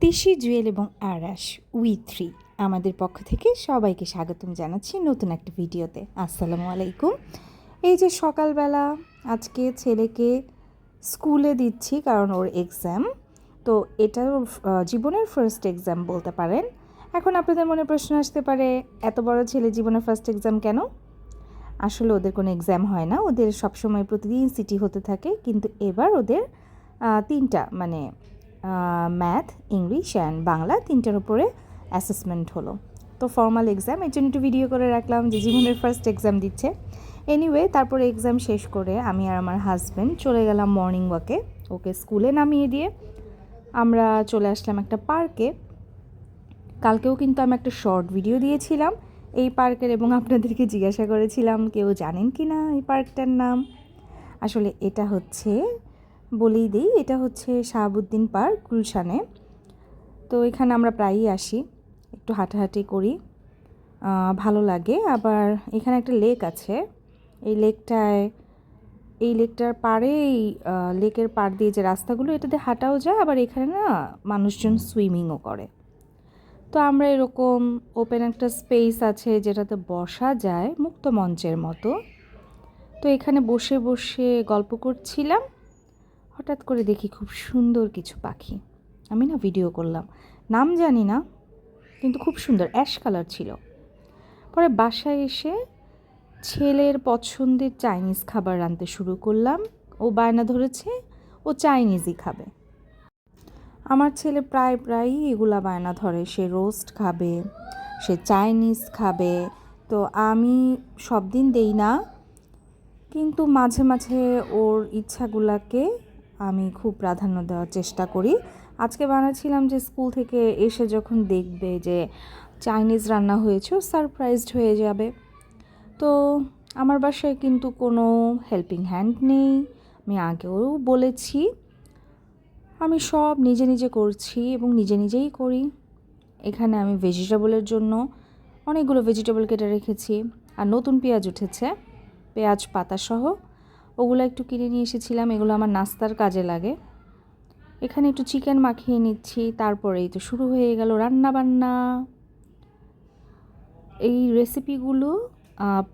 তিশি, জুয়েল এবং আরাশ উই 3 আমাদের পক্ষ থেকে সবাইকে স্বাগতম জানাচ্ছি নতুন একটা ভিডিওতে। আসসালামু আলাইকুম। এই যে সকালবেলা আজকে ছেলেকে স্কুলে দিচ্ছি কারণ ওর এক্সাম, তো এটা ওর জীবনের ফার্স্ট এক্সাম বলতে পারেন। এখন আপনাদের মনে প্রশ্ন আসতে পারে, এত বড় ছেলে জীবনের ফার্স্ট এক্সাম কেন? আসলে ওদের কোনো এক্সাম হয় না, ওদের সবসময় প্রতিদিন সিটি হতে থাকে, কিন্তু এবার ওদের তিনটা মানে ম্যাথ, ইংলিশ অ্যান্ড বাংলা তিনটার উপরে অ্যাসেসমেন্ট হলো। তো ফর্মাল এক্সাম, এর জন্য একটু ভিডিও করে রাখলাম যে জীবনের ফার্স্ট এক্সাম দিচ্ছে। এনিওয়ে, তারপরে এক্সাম শেষ করে আমি আর আমার হাজব্যান্ড চলে গেলাম মর্নিং ওয়াকে। ওকে স্কুলে নামিয়ে দিয়ে আমরা চলে আসলাম একটা পার্কে। কালকেও কিন্তু আমি একটা শর্ট ভিডিও দিয়েছিলাম এই পার্কের, এবং আপনাদেরকে জিজ্ঞাসা করেছিলাম কেউ জানেন কি না এই পার্কটার নাম। আসলে এটা হচ্ছে, বলেই দিই, এটা হচ্ছে শাহাবুদ্দিন পার্ক, গুলশানে। তো এখানে আমরা প্রায়ই আসি, একটু হাঁটাহাঁটি করি, ভালো লাগে। আবার এখানে একটা লেক আছে, এই লেকটার পাড়ে, এই লেকের পাড় দিয়ে যে রাস্তাগুলো, এটাতে হাঁটাও যায়, আবার এখানে না মানুষজন সুইমিংও করে। তো আমরা এরকম ওপেন একটা স্পেস আছে যেটাতে বসা যায়, মুক্ত মঞ্চের মতো। তো এখানে বসে বসে গল্প করছিলাম, হঠাৎ করে দেখি খুব সুন্দর কিছু পাখি। আমি না ভিডিও করলাম, নাম জানি না, কিন্তু খুব সুন্দর অ্যাশ কালার ছিল। পরে বাসায় এসে ছেলের পছন্দের চাইনিজ খাবার রাঁধতে শুরু করলাম। ও বায়না ধরেছে ও চাইনিজই খাবে। আমার ছেলে প্রায়ই এগুলা বায়না ধরে, সে রোস্ট খাবে, সে চাইনিজ খাবে। তো আমি সব দিন দেই না, কিন্তু মাঝে মাঝে ওর ইচ্ছাগুলাকে আমি খুব প্রাধান্য দেওয়ার চেষ্টা করি। আজকে বানাচ্ছিলাম যে স্কুল থেকে এসে যখন দেখবে যে চাইনিজ রান্না হয়েছে, ও সারপ্রাইজড হয়ে যাবে। তো আমার বাসায় কিন্তু কোনো হেল্পিং হ্যান্ড নেই, আমি আগেও বলেছি। আমি সব নিজে নিজে করছি এবং নিজে নিজেই করি। এখানে আমি ভেজিটেবলের জন্য অনেকগুলো ভেজিটেবল কেটে রেখেছি, আর নতুন পেঁয়াজ উঠেছে, পেঁয়াজ পাতাসহ, ওগুলো একটু কিনে নিয়ে এসেছিলাম, এগুলো আমার নাস্তার কাজে লাগে। এখানে একটু চিকেন মাখিয়ে নিচ্ছি, তারপরেই তো শুরু হয়ে গেল রান্না বান্না। এই রেসিপিগুলো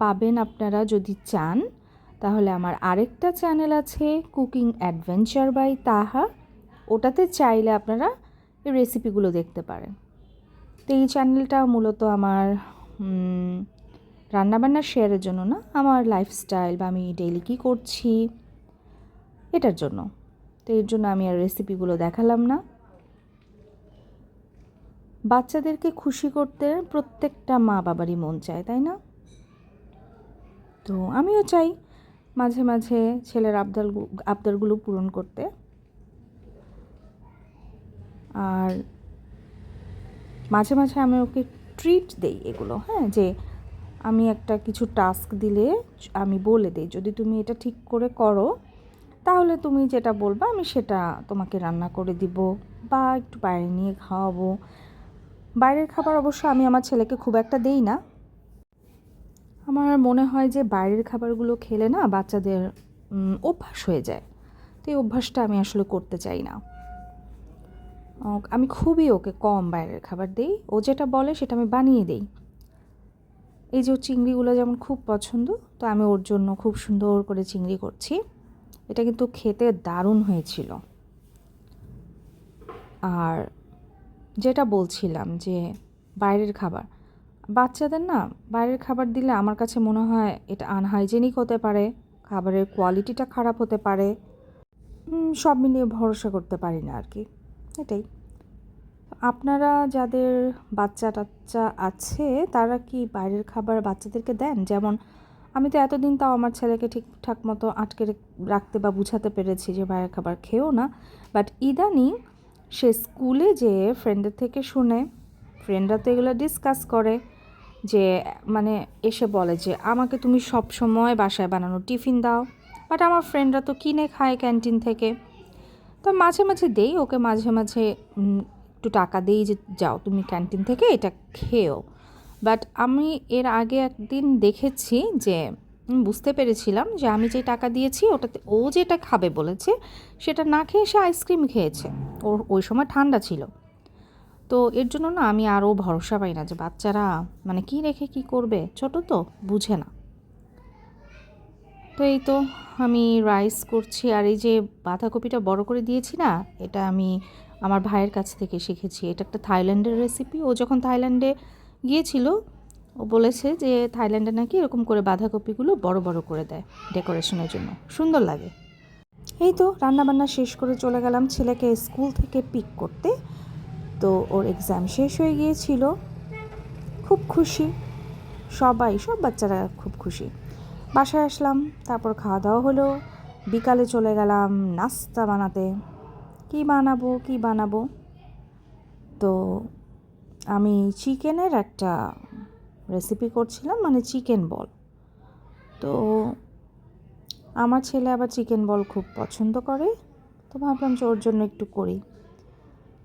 পাবেন আপনারা যদি চান, তাহলে আমার আরেকটা চ্যানেল আছে, কুকিং অ্যাডভেঞ্চার বাই তাহা, ওটাতে চাইলে আপনারা এই রেসিপিগুলো দেখতে পারেন। তো এই চ্যানেলটা মূলত আমার রান্নাবান্না শেয়ারের জন্য না, আমার লাইফস্টাইল বা আমি ডেইলি কী করছি এটার জন্য। তো এর জন্য আমি আর রেসিপিগুলো দেখালাম না। বাচ্চাদেরকে খুশি করতে প্রত্যেকটা মা বাবারই মন চায়, তাই না? তো আমিও চাই মাঝে মাঝে ছেলের আবদারগুলো পূরণ করতে। আর মাঝে মাঝে আমি ওকে ট্রিট দেই এগুলো, হ্যাঁ, যে আমি একটা কিছু টাস্ক দিলে আমি বলে দিই, যদি তুমি এটা ঠিক করে করো তাহলে তুমি যেটা বলবা আমি সেটা তোমাকে রান্না করে দিব, বা একটু বাইরে নিয়ে খাওয়াবো। বাইরের খাবার অবশ্য আমি আমার ছেলেকে খুব একটা দেই না। আমার মনে হয় যে বাইরের খাবারগুলো খেলে না বাচ্চাদের অভ্যাস হয়ে যায়। তো এই অভ্যাসটা আমি আসলে করতে চাই না। আমি খুবই ওকে কম বাইরের খাবার দিই, ও যেটা বলে সেটা আমি বানিয়ে দিই। এই যে চিংড়িগুলো যেমন খুব পছন্দ, তো আমি ওর জন্য খুব সুন্দর করে চিংড়ি করছি। এটা কিন্তু খেতে দারুণ হয়েছিল। আর যেটা বলছিলাম যে বাইরের খাবার, বাচ্চাদের না বাইরের খাবার দিলে আমার কাছে মনে হয় এটা আনহাইজেনিক হতে পারে, খাবারের কোয়ালিটিটা খারাপ হতে পারে, সব মিলিয়ে ভরসা করতে পারি না আর কি, এটাই। আপনারা যাদের বাচ্চা টাচ্চা আছে তারা কি বাইরের খাবার বাচ্চাদেরকে দেন? যেমন আমি তো এতদিন তাও আমার ছেলেকে ঠিকঠাক মতো আটকে রাখতে বা বুঝাতে পেরেছি যে বাইরের খাবার খেও না, বাট ইদানিং সে স্কুলে যেয়ে ফ্রেন্ডের থেকে শুনে, ফ্রেন্ডরা তো এগুলো ডিসকাস করে, যে মানে এসে বলে যে আমাকে তুমি সব সময় বাসায় বানানো টিফিন দাও, বাট আমার ফ্রেন্ডরা তো কিনে খায় ক্যান্টিন থেকে। তো মাঝে মাঝে দেই ওকে, মাঝে মাঝে একটু টাকা দেই যে যাও তুমি ক্যান্টিন থেকে এটা খেও। বাট আমি এর আগে একদিন দেখেছি যে বুঝতে পেরেছিলাম যে আমি যে টাকা দিয়েছি ওটাতে ও যেটা খাবে বলেছে সেটা না খেয়ে সে আইসক্রিম খেয়েছে। ওর ওই সময় ঠান্ডা ছিল, তো এর জন্য না আমি আরও ভরসা পাই না যে বাচ্চারা মানে কী রেখে কী করবে, ছোট তো বুঝে না। তো এই তো আমি রাইস করছি, আর এই যে বাঁধাকপিটা বড় করে দিয়েছি না, এটা আমি আমার ভাইয়ের কাছ থেকে শিখেছি। এটা একটা থাইল্যান্ডের রেসিপি। ও যখন থাইল্যান্ডে গিয়েছিল, ও বলেছে যে থাইল্যান্ডে নাকি এরকম করে বাঁধাকপিগুলো বড় বড় করে দেয় ডেকোরেশনের জন্য, সুন্দর লাগে। এই তো রান্নাবান্না শেষ করে চলে গেলাম ছেলেকে স্কুল থেকে পিক করতে। তো ওর এক্সাম শেষ হয়ে গিয়েছিল, খুব খুশি সব বাচ্চারা খুব খুশি। বাসায় আসলাম, তারপর খাওয়া দাওয়া হলো। বিকালে চলে গেলাম নাস্তা বানাতে। কি বানাবো, তো আমি চিকেনের একটা রেসিপি করছিলাম, মানে চিকেন বল। তো আমার ছেলে আবার চিকেন বল খুব পছন্দ করে, তো ভাবলাম যে ওর জন্য একটু করি।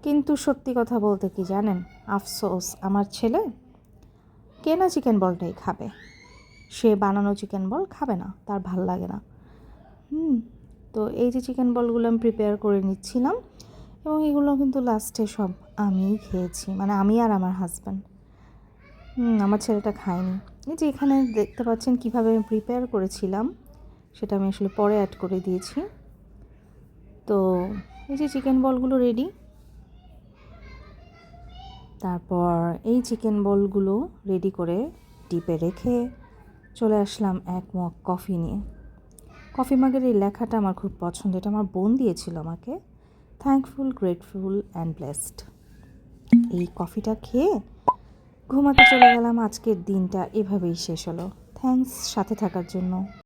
কিন্তু সত্যি কথা বলতে কি জানেন, আফসোস, আমার ছেলে কেনা চিকেন বলটাই খাবে, সে বানানো চিকেন বল খাবে না, তার ভাল লাগে না। তো এই যে চিকেন বলগুলো আমি প্রিপেয়ার করে নিচ্ছিলাম, এবং এগুলো কিন্তু লাস্টে সব আমিই খেয়েছি, মানে আমি আর আমার হাজব্যান্ড। আমার ছেলেটা খায়নি। এই যে এখানে দেখতে পাচ্ছেন কীভাবে আমি প্রিপেয়ার করেছিলাম, সেটা আমি আসলে পরে অ্যাড করে দিয়েছি। তো এই যে চিকেন বলগুলো রেডি। তারপর এই চিকেন বলগুলো রেডি করে ডিপে রেখে চলে আসলাম এক মগ কফি নিয়ে। কফি মাগের এই লেখাটা আমার খুব পছন্দ, এটা আমার বোন দিয়েছিল আমাকে। Thankful, grateful and blessed. এই কফিটা খেয়ে ঘুমাতে চলে গেলাম। আজকের দিনটা এভাবেই শেষ হলো। থ্যাঙ্কস সাথে থাকার জন্য।